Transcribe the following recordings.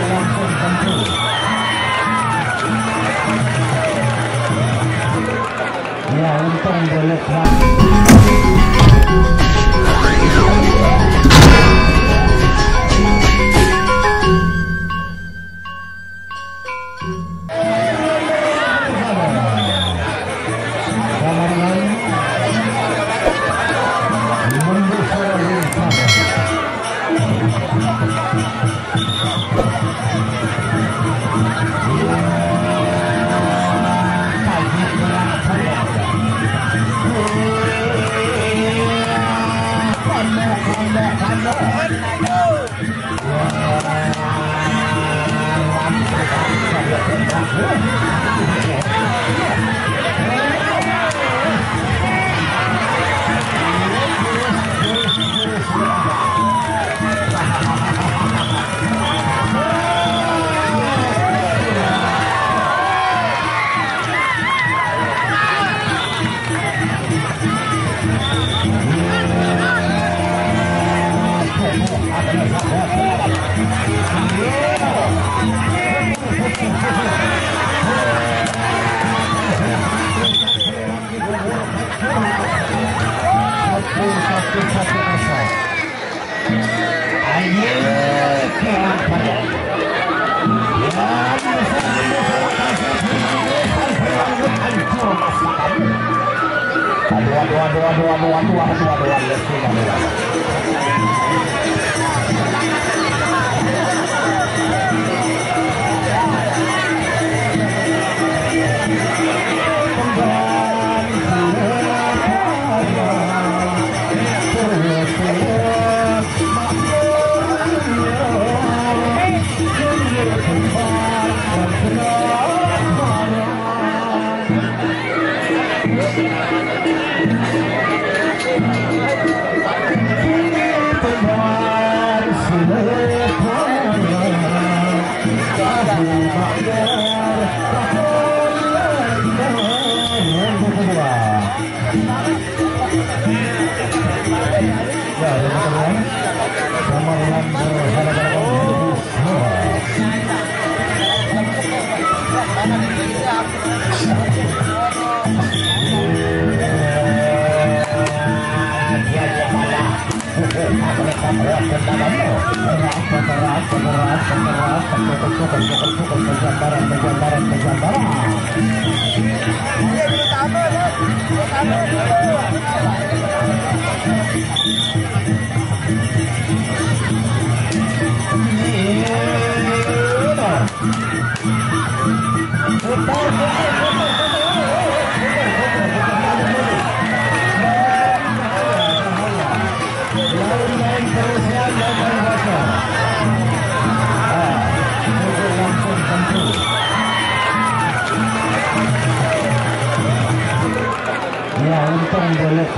langsung tentu. Ya, untung boleh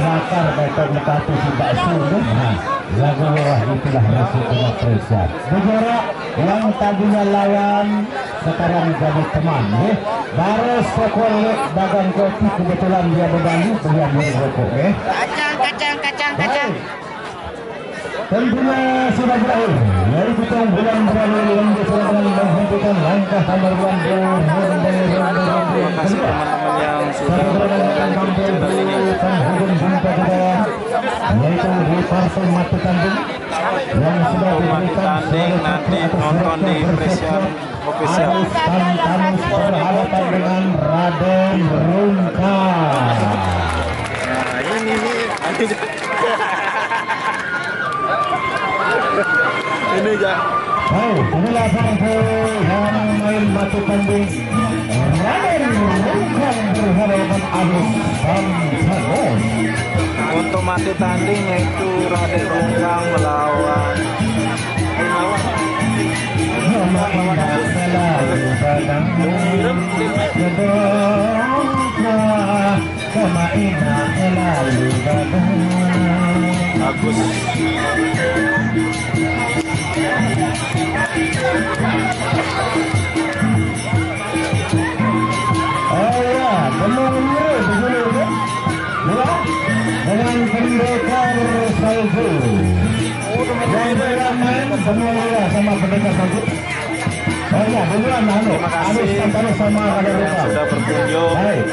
bakar betul mekatu tidak sulit. Lagu itulah resikonya Presiat. Negara yang tadinya lawan sekarang jadi teman. Baru sekol dagang kopi kebetulan dia berbagi beliau merokok. Kacang. Tentunya sudah berakhir. Dari kita bulan berlalu yang sudah menghentikan langkah nomor 1 kasih teman-teman yang sudah tanding nanti nonton di Presiat Official. Berhadapan dengan Raden Rungka. Nah ini ya. Inilah bangsa yang main batu tanding. Raden Rungka berhadapan Agus Samsanos. Untuk mati tanding yaitu Raden Rungka melawan Agus. Dengan pendekar salju. Yang main semua sama pendekar salju. Oh iya, duluan Terima kasih Stantano sama Raden yang Rungkang. sudah berkunjung. Baik,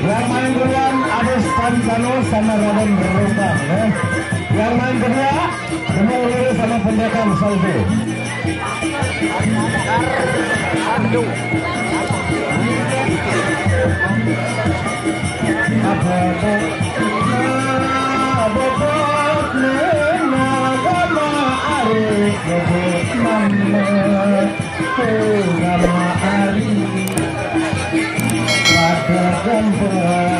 yang main duluan Adis Stantano sama Raden Rungkang. Yang main kedua Demul Lurus sama Pendekar Salju. Pada gambar